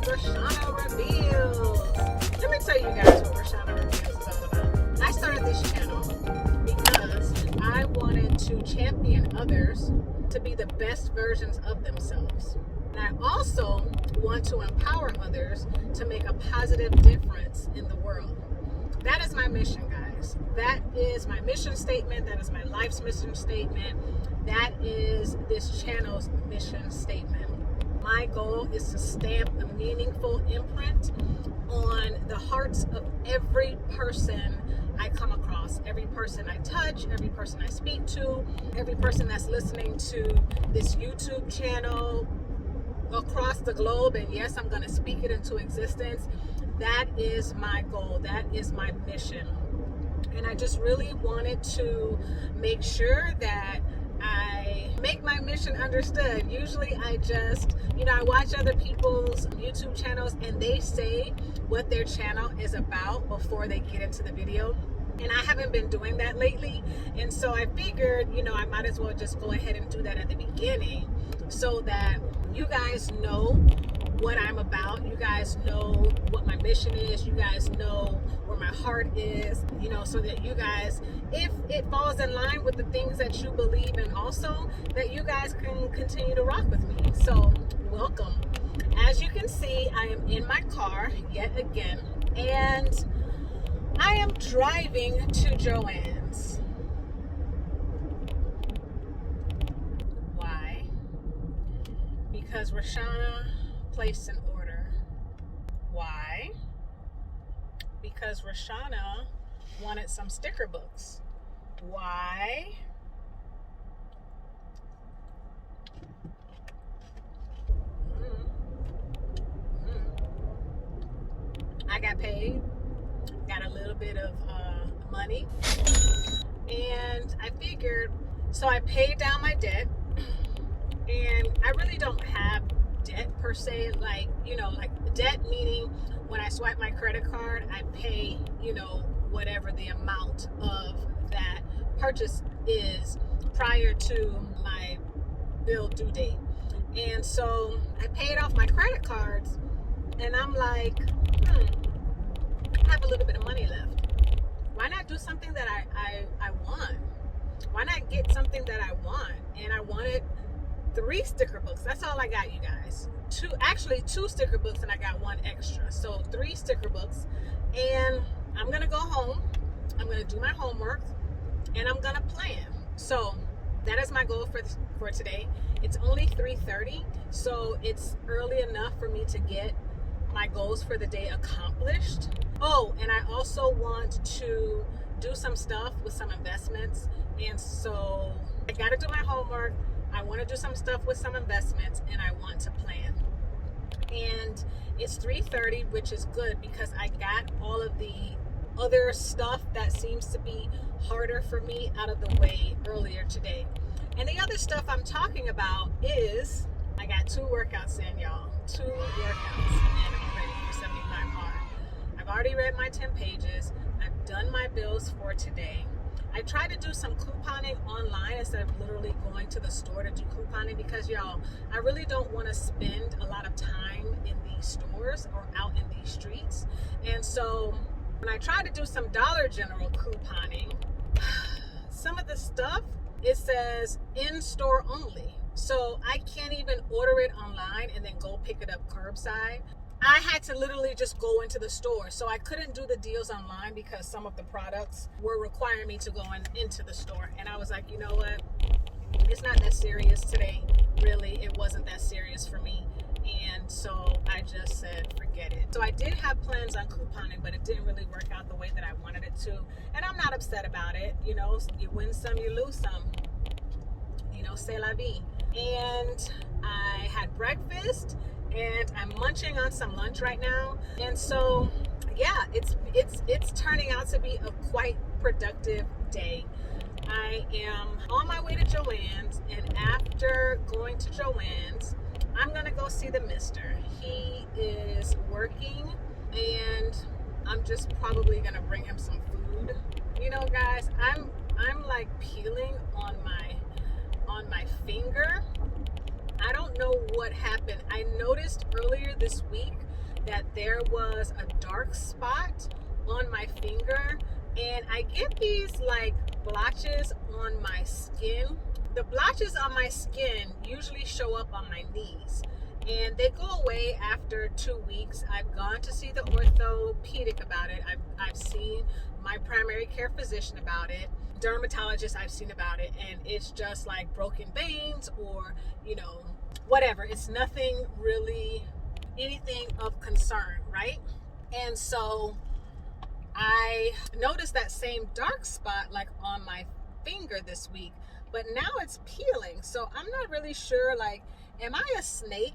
Roshana Reveals. Let me tell you guys what Roshana Reveals is all about. I started this channel because I wanted to champion others to be the best versions of themselves. And I also want to empower others to make a positive difference in the world. That is my mission, guys. That is my mission statement. That is my life's mission statement. That is this channel's mission statement. My goal is to stamp a meaningful imprint on the hearts of every person I come across, every person I touch, every person I speak to, every person that's listening to this YouTube channel across the globe. And yes, I'm going to speak it into existence. That is my goal. That is my mission. And I just really wanted to make sure that I make my mission understood. Usually I just, I watch other people's YouTube channels and they say what their channel is about before they get into the video. And I haven't been doing that lately. And so I figured, I might as well just go ahead and do that at the beginning so that you guys know what I'm about. You guys know what my mission is. You guys know where my heart is, so that you guys, if it falls in line with the things that you believe in also, that you guys can continue to rock with me. So welcome. As you can see, I am in my car yet again, and I am driving to Joann's. Why? Because Roshana placed an order. Why? Because Roshana wanted some sticker books. Why? I got paid, got a little bit of money, and I figured, so I paid down my debt, and I really don't have debt per se, like debt meaning when I swipe my credit card, I pay, whatever the amount of that purchase is prior to my bill due date. And so I paid off my credit cards, and I'm like, I have a little bit of money left. Why not do something that I want? Why not get something that I want? And I wanted 3 sticker books. That's all I got, you guys. 2 sticker books, and I got 1 extra. So 3 sticker books. And I'm going to go home. I'm going to do my homework, and I'm going to plan. So that is my goal for today. It's only 3:30, so it's early enough for me to get my goals for the day accomplished. Oh, and I also want to do some stuff with some investments. And so I got to do my homework. I want to do some stuff with some investments, and I want to plan. And it's 3:30, which is good because I got all of the other stuff that seems to be harder for me out of the way earlier today. And the other stuff I'm talking about is, I got 2 workouts in, y'all. 2 workouts in already for 75 hard. I've already read my 10 pages. I've done my bills for today. I try to do some couponing online instead of literally going to the store to do couponing because, y'all, I really don't want to spend a lot of time in these stores or out in these streets. And so when I try to do some Dollar General couponing, some of the stuff, it says in-store only. So I can't even order it online and then go pick it up curbside. I had to literally just go into the store. So I couldn't do the deals online because some of the products were requiring me to go into the store. And I was like, you know what? It's not that serious today. Really, it wasn't that serious for me. And so I just said, forget it. So I did have plans on couponing, but it didn't really work out the way that I wanted it to. And I'm not upset about it. You win some, you lose some. C'est la vie. And I had breakfast, and I'm munching on some lunch right now. And so, yeah, it's turning out to be a quite productive day. I am on my way to Joann's, and after going to Joann's, I'm gonna go see the mister. He is working, and I'm just probably gonna bring him some food. Guys, I'm like peeling on my finger. I don't know what happened. I noticed earlier this week that there was a dark spot on my finger, and I get these like blotches on my skin. The blotches on my skin usually show up on my knees, and they go away after 2 weeks. I've gone to see the orthopedic about it. I've seen my primary care physician about it, dermatologist I've seen about it, and it's just like broken veins or, whatever. It's nothing really, anything of concern, right? And so I noticed that same dark spot like on my finger this week, but now it's peeling. So I'm not really sure, like, am I a snake?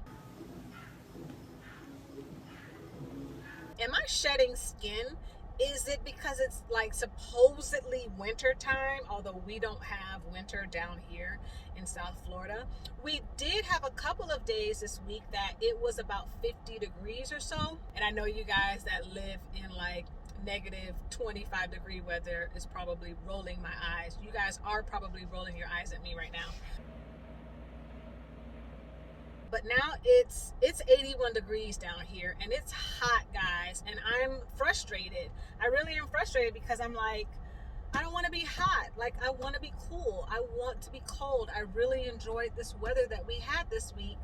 Am I shedding skin? Is it because it's like supposedly winter time, although we don't have winter down here in South Florida? We did have a couple of days this week that it was about 50 degrees or so. And I know you guys that live in like negative 25 degree weather is probably rolling my eyes. You guys are probably rolling your eyes at me right now. But now it's 81 degrees down here, and it's hot, guys, and I'm frustrated. I really am frustrated because I'm like, I don't want to be hot. Like, I want to be cool. I want to be cold. I really enjoyed this weather that we had this week,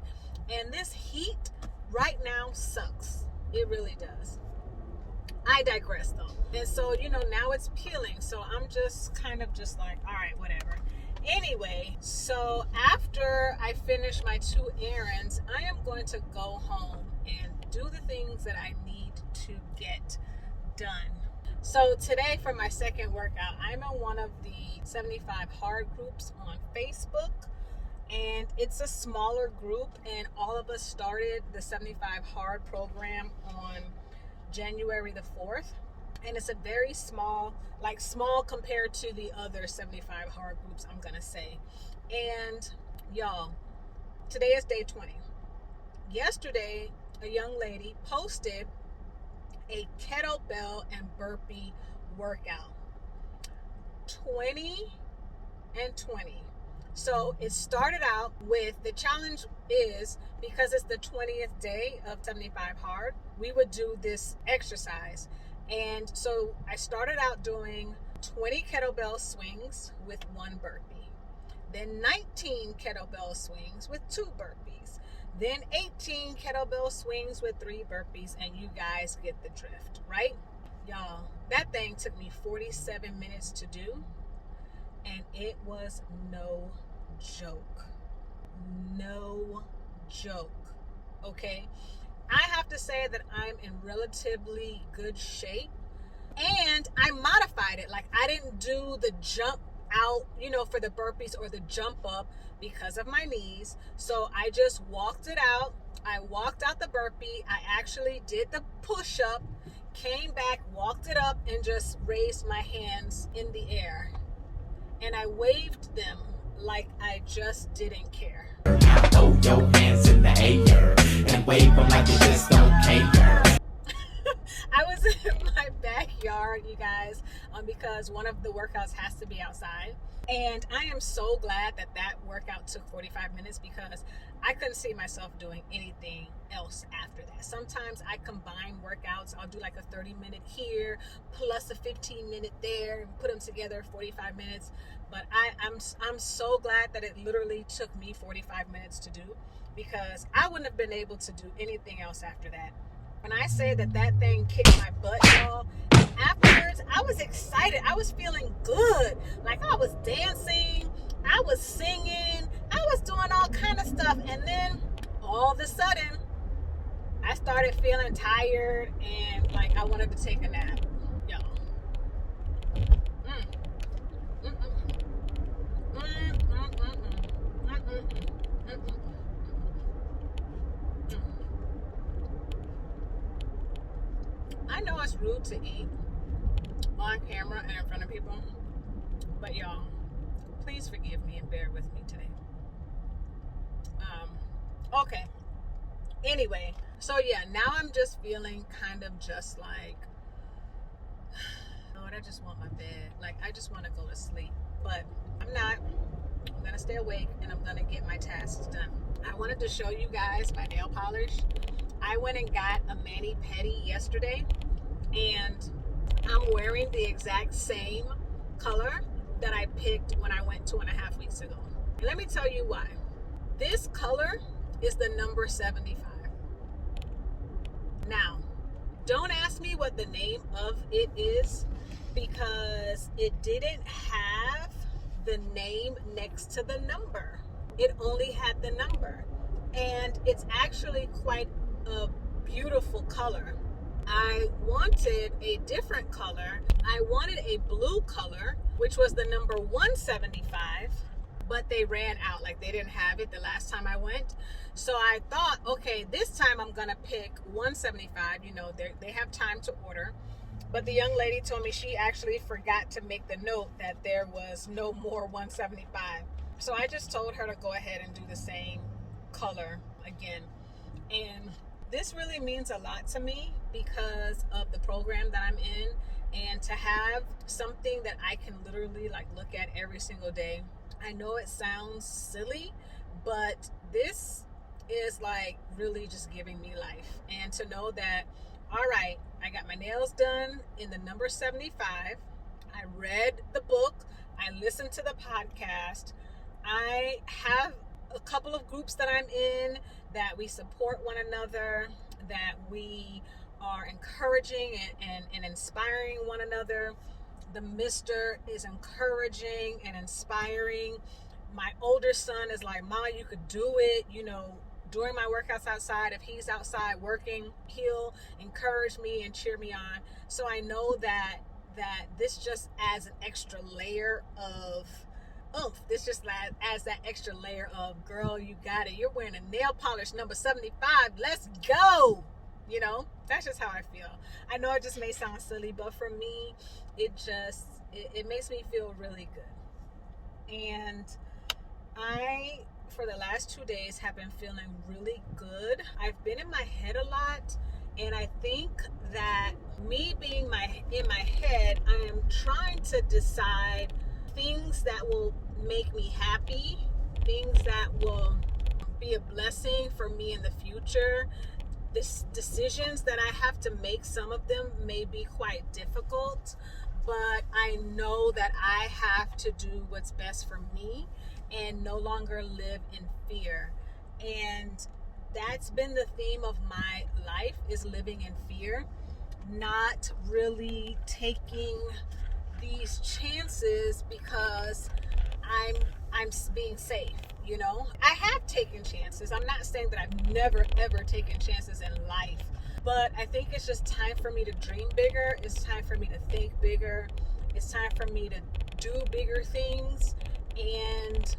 and this heat right now sucks. It really does. I digress though. And so, now it's peeling, so I'm just kind of just like, all right, whatever. Anyway, so after I finish my 2 errands, I am going to go home and do the things that I need to get done. So today for my second workout, I'm in one of the 75 hard groups on Facebook, and it's a smaller group, and all of us started the 75 hard program on January the 4th. And it's a very small compared to the other 75 hard groups, I'm gonna say. And y'all, today is day 20. Yesterday, a young lady posted a kettlebell and burpee workout. 20 and 20. So it started out with, the challenge is, because it's the 20th day of 75 hard, we would do this exercise. And so I started out doing 20 kettlebell swings with 1 burpee, then 19 kettlebell swings with 2 burpees, then 18 kettlebell swings with 3 burpees, and you guys get the drift, right? Y'all, that thing took me 47 minutes to do, and it was no joke. No joke, okay? I have to say that I'm in relatively good shape, and I modified it. Like, I didn't do the jump out, for the burpees or the jump up because of my knees. So I just walked it out. I walked out the burpee. I actually did the push up, came back, walked it up, and just raised my hands in the air. And I waved them like I just didn't care. Throw your hands in the air and wave them like you just don't care. I was in my backyard, you guys, because one of the workouts has to be outside. And I am so glad that workout took 45 minutes, because I couldn't see myself doing anything else after that. Sometimes I combine workouts. I'll do like a 30-minute here plus a 15-minute there and put them together, 45 minutes. But I'm so glad that it literally took me 45 minutes to do, because I wouldn't have been able to do anything else after that. When I say that thing kicked my butt, y'all, afterwards, I was excited. I was feeling good. Like, I was dancing, I was singing, I was doing all kind of stuff. And then all of a sudden, I started feeling tired and like I wanted to take a nap. Y'all. I know it's rude to eat on camera and in front of people, but y'all, please forgive me and bear with me today. Okay. Anyway, so yeah, now I'm just feeling kind of just like, Lord, I just want my bed. Like, I just want to go to sleep, but I'm not. I'm going to stay awake and I'm going to get my tasks done. I wanted to show you guys my nail polish. I I went and got a mani-pedi yesterday, and I'm wearing the exact same color that I picked when I went 2.5 weeks ago. And let me tell you why. This color is the number 75. Now, don't ask me what the name of it is, because it didn't have the name next to the number. It only had the number. And it's actually quite a beautiful color. I wanted a different color. I wanted a blue color, which was the number 175, but they ran out. Like, they didn't have it the last time I went. So I thought, okay, this time I'm gonna pick 175. You know, they have time to order. But the young lady told me she actually forgot to make the note that there was no more 175. So I just told her to go ahead and do the same color again. And this really means a lot to me because of the program that I'm in, and to have something that I can literally like look at every single day. I know it sounds silly, but this is like really just giving me life. And to know that, all right, I got my nails done in the number 75. I read the book. I listened to the podcast. I have a couple of groups that I'm in that we support one another, that we are encouraging and inspiring one another. The mister is encouraging and inspiring. My older son is like, Ma, you could do it. You know, during my workouts outside, if he's outside working, he'll encourage me and cheer me on. So I know that this just adds an extra layer of oomph. This just adds that extra layer of, girl, you got it. You're wearing a nail polish number 75. Let's go. You know, that's just how I feel. I know it just may sound silly, but for me, it makes me feel really good. And I, for the last 2 days, have been feeling really good. I've been in my head a lot, and I think that me being in my head, I am trying to decide things that will make me happy, things that will be a blessing for me in the future. Decisions that I have to make, some of them may be quite difficult, but I know that I have to do what's best for me and no longer live in fear. And that's been the theme of my life, is living in fear, not really taking these chances because I'm being safe. You know, I have taken chances. I'm not saying that I've never ever taken chances in life, but I think it's just time for me to dream bigger. It's time for me to think bigger. It's time for me to do bigger things. And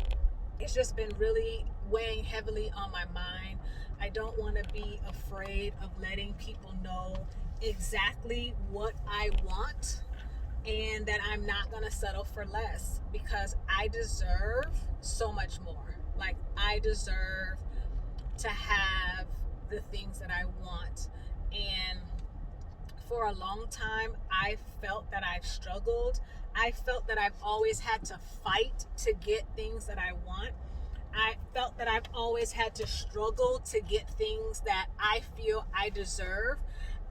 it's just been really weighing heavily on my mind. I don't want to be afraid of letting people know exactly what I want, and that I'm not going to settle for less, because I deserve so much more. Like, I deserve to have the things that I want. And for a long time, I felt that I've struggled. I felt that I've always had to fight to get things that I want. I felt that I've always had to struggle to get things that I feel I deserve.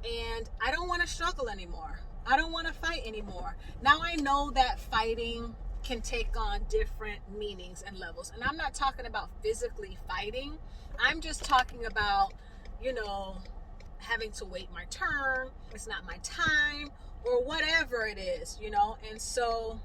And I don't want to struggle anymore. I don't want to fight anymore. Now I know that fighting can take on different meanings and levels. And I'm not talking about physically fighting. I'm just talking about, you know, having to wait my turn. It's not my time, or whatever it is, you know. And so,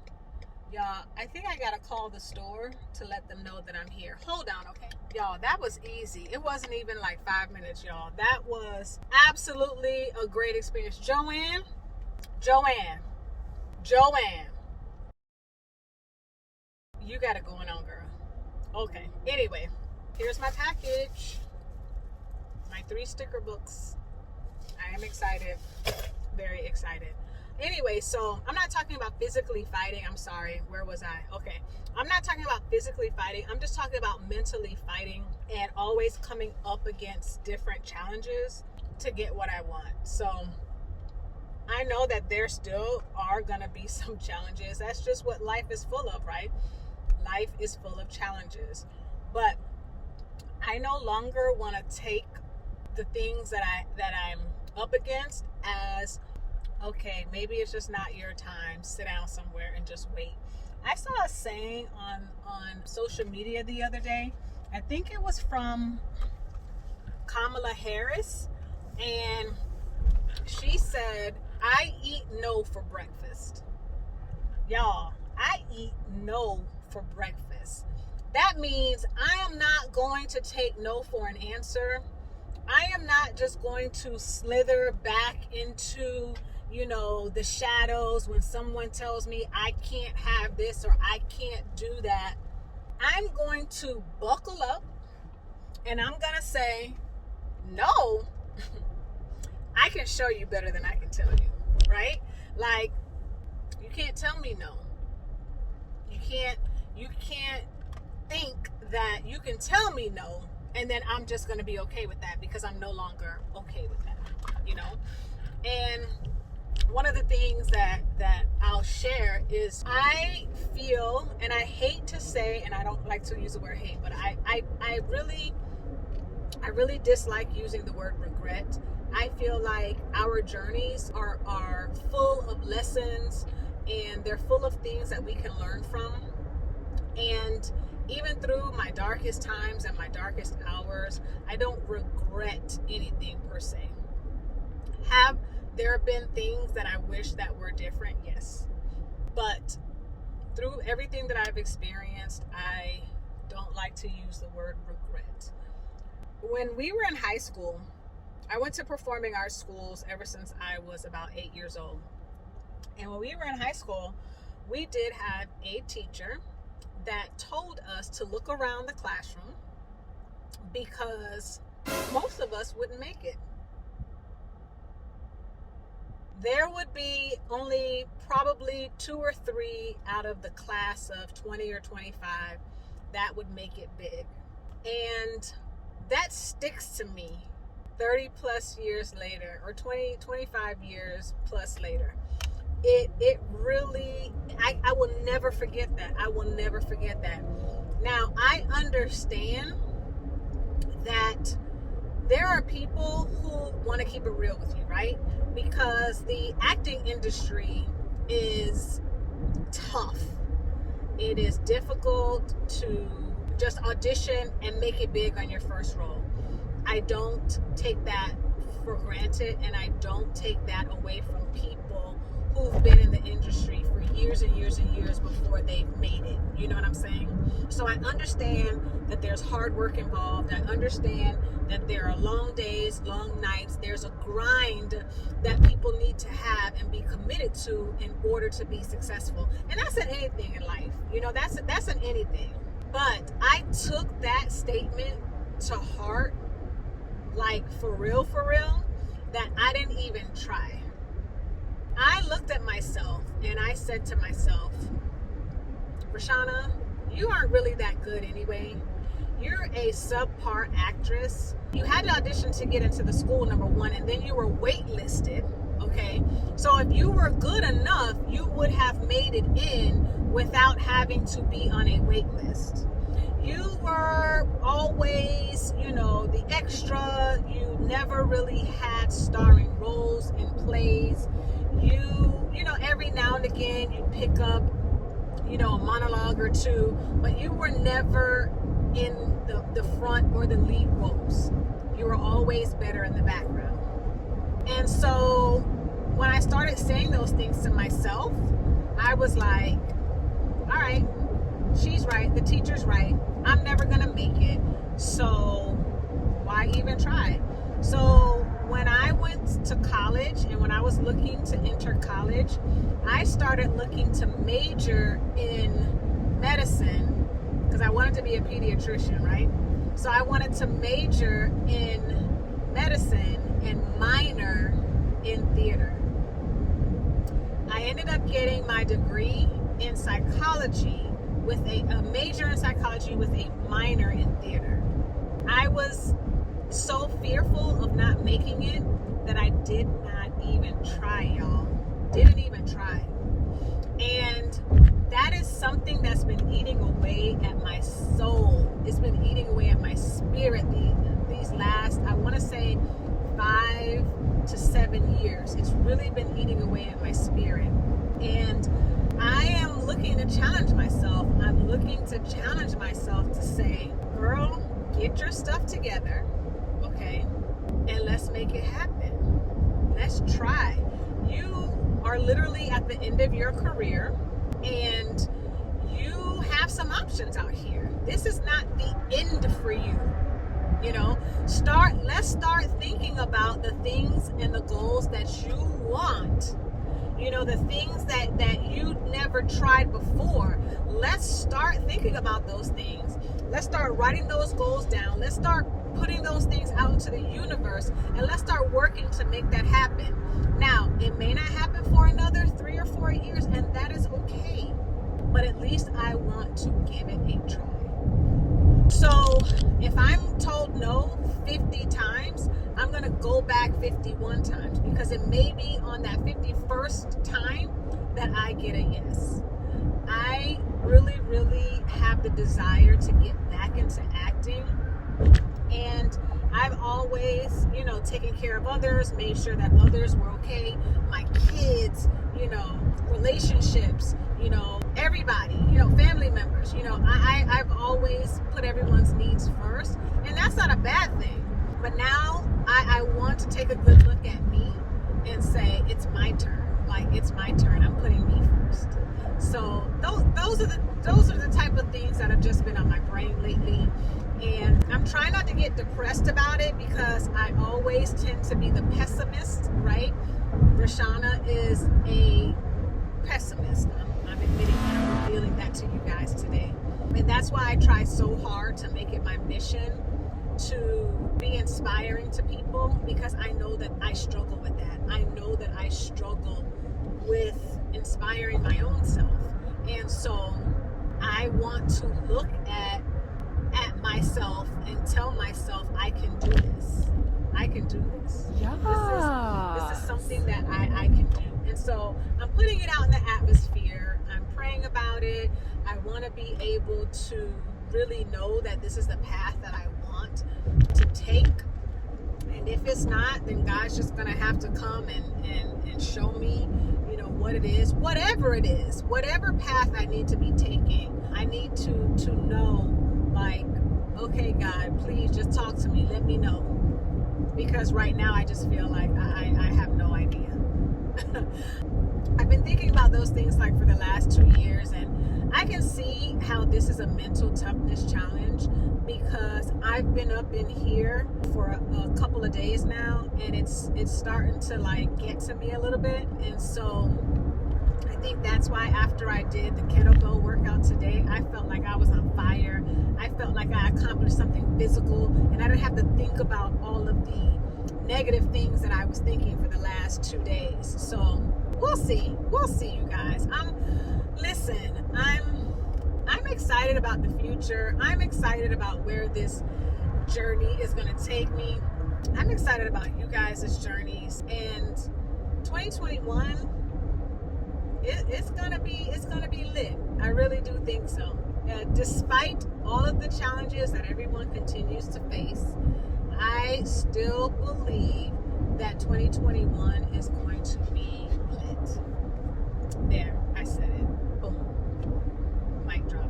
y'all, I think I gotta call the store to let them know that I'm here. Hold on, okay? Y'all, that was easy. It wasn't even like 5 minutes, y'all. That was absolutely a great experience. Joanne, you got it going on, girl. Okay, anyway, here's my package. My 3 sticker books. I am excited, very excited. Anyway, so I'm not talking about physically fighting. I'm sorry, where was I? Okay, I'm not talking about physically fighting. I'm just talking about mentally fighting and always coming up against different challenges to get what I want. So I know that there still are gonna be some challenges. That's just what life is full of, right? Life is full of challenges. But I no longer want to take the things that I'm up against as, okay, maybe it's just not your time. Sit down somewhere and just wait. I saw a saying on social media the other day. I think it was from Kamala Harris, and she said, I eat no for breakfast. Y'all, I eat no for breakfast. That means I am not going to take no for an answer. I am not just going to slither back into, the shadows when someone tells me I can't have this or I can't do that. I'm going to buckle up and I'm going to say, no, I can show you better than I can tell you, right? Like, you can't tell me no. You can't think that you can tell me no and then I'm just going to be okay with that, because I'm no longer okay with that, And one of the things that I'll share is I feel, and I hate to say, and I don't like to use the word hate, but I really dislike using the word regret. I feel like our journeys are full of lessons, and they're full of things that we can learn from. And even through my darkest times and my darkest hours, I don't regret anything per se. Have there been things that I wish that were different? Yes. But through everything that I've experienced, I don't like to use the word regret. When we were in high school, I went to performing arts schools ever since I was about 8 years old. And when we were in high school, we did have a teacher that told us to look around the classroom because most of us wouldn't make it. There would be only probably 2 or 3 out of the class of 20 or 25 that would make it big. And that sticks to me 30 plus years later, or 20, 25 years plus later. It really, I will never forget that. I will never forget that. Now, I understand that there are people who want to keep it real with you, right? Because the acting industry is tough. It is difficult to just audition and make it big on your first role. I don't take that for granted, and I don't take that away from people who've been in the industry for years and years and years before they've made it. You know what I'm saying? So I understand that there's hard work involved. I understand that there are long days, long nights. There's a grind that people need to have and be committed to in order to be successful. And that's in anything in life. That's in anything. But I took that statement to heart, like for real, that I didn't even try. I looked at myself and I said to myself, Rashana, you aren't really that good anyway. You're a subpar actress. You had to audition to get into the school, number one, and then you were waitlisted, okay? So if you were good enough, you would have made it in without having to be on a wait list. You were always, the extra. You never really had starring roles in plays. Every now and again you'd pick up, a monologue or two, but you were never in the front or the lead roles. You were always better in the background. And so when I started saying those things to myself, I was like, all right, she's right, the teacher's right, I'm never gonna make it, so why even try? So when I went to college and when I was looking to enter college, I started looking to major in medicine because I wanted to be a pediatrician, right? So I wanted to major in medicine and minor in theater. I ended up getting my degree in psychology with a major in psychology with a minor in theater. I was so fearful of not making it that I did not even try, y'all. Didn't even try. And that is something that's been eating away at my soul. It's been eating away at my spirit these last, I want to say 5 to 7 years. It's really been eating away at my spirit. And I am looking to challenge myself. I'm looking to challenge myself to say, girl, get your stuff together, okay? And let's make it happen. Let's try. You are literally at the end of your career, and you have some options out here. This is not the end for you. You know, let's start thinking about the things and the goals that you want. You know, the things that you never tried before. Let's start thinking about those things. Let's start writing those goals down. Let's start putting those things out into the universe, and let's start working to make that happen. Now, it may not happen for another 3 or 4 years, and that is okay. But at least I want to give it a try. So if I'm told no 50 times, I'm going to go back 51 times, because it may be on that 51st time that I get a yes. I really, really have the desire to get back into acting. And I've always, you know, taken care of others, made sure that others were okay. My kids, you know, relationships, you know, everybody, you know, family members, you know, I've always put everyone's needs first. And that's not a bad thing. But now I want to take a good look at me and say, it's my turn. Like, it's my turn. I'm putting me first. So those are the type of things that have just been on my brain lately. And I'm trying not to get depressed about it, because I always tend to be the pessimist, right? Rashana is a pessimist. I'm admitting that. I'm revealing that to you guys today. And that's why I try so hard to make it my mission to be inspiring to people, because I know that I struggle with that. I know that I struggle with inspiring my own self. And so I want to look at myself and tell myself, I can do this. I can do this. Yeah. This is something that I can do. And so I'm putting it out in the atmosphere. I'm praying about it. I want to be able to really know that this is the path that I want to take. And if it's not, then God's just going to have to come and show me, you know, what it is, whatever it is, whatever path I need to be taking. I need to know, like, okay, God, please just talk to me. Let me know. Because right now I just feel like I have no idea. I've been thinking about those things like for the last 2 years, and I can see how this is a mental toughness challenge, because I've been up in here for a couple of days now, and it's starting to like get to me a little bit. And so I think that's why after I did the kettlebell workout today, I felt like I was on fire. I felt like I accomplished something physical, and I didn't have to think about all of the negative things that I was thinking for the last 2 days. So we'll see, you guys. I'm excited about the future. I'm excited about where this journey is going to take me. I'm excited about you guys' journeys. And 2021, it's gonna be lit. I really do think so. Despite all of the challenges that everyone continues to face, I still believe that 2021 is going to be lit. There, I said it. Boom. Mic drop.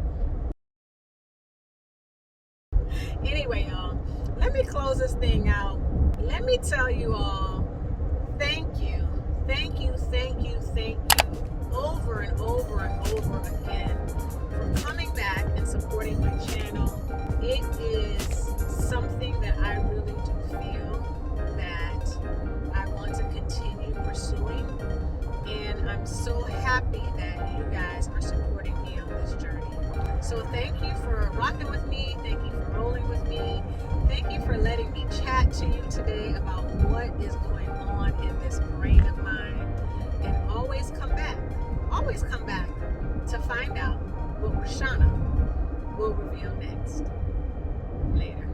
Anyway, y'all, let me close this thing out. Let me tell you all, thank you over and over and over again for coming back and supporting my channel. It is something that I really do feel that I want to continue pursuing, and I'm so happy that you guys are supporting me on this journey. So thank you for rocking with me. Thank you for rolling with me. Thank you for letting me chat to you today about what is going on in this brain of mine. And always come back to find out what Rashana will reveal next. Later.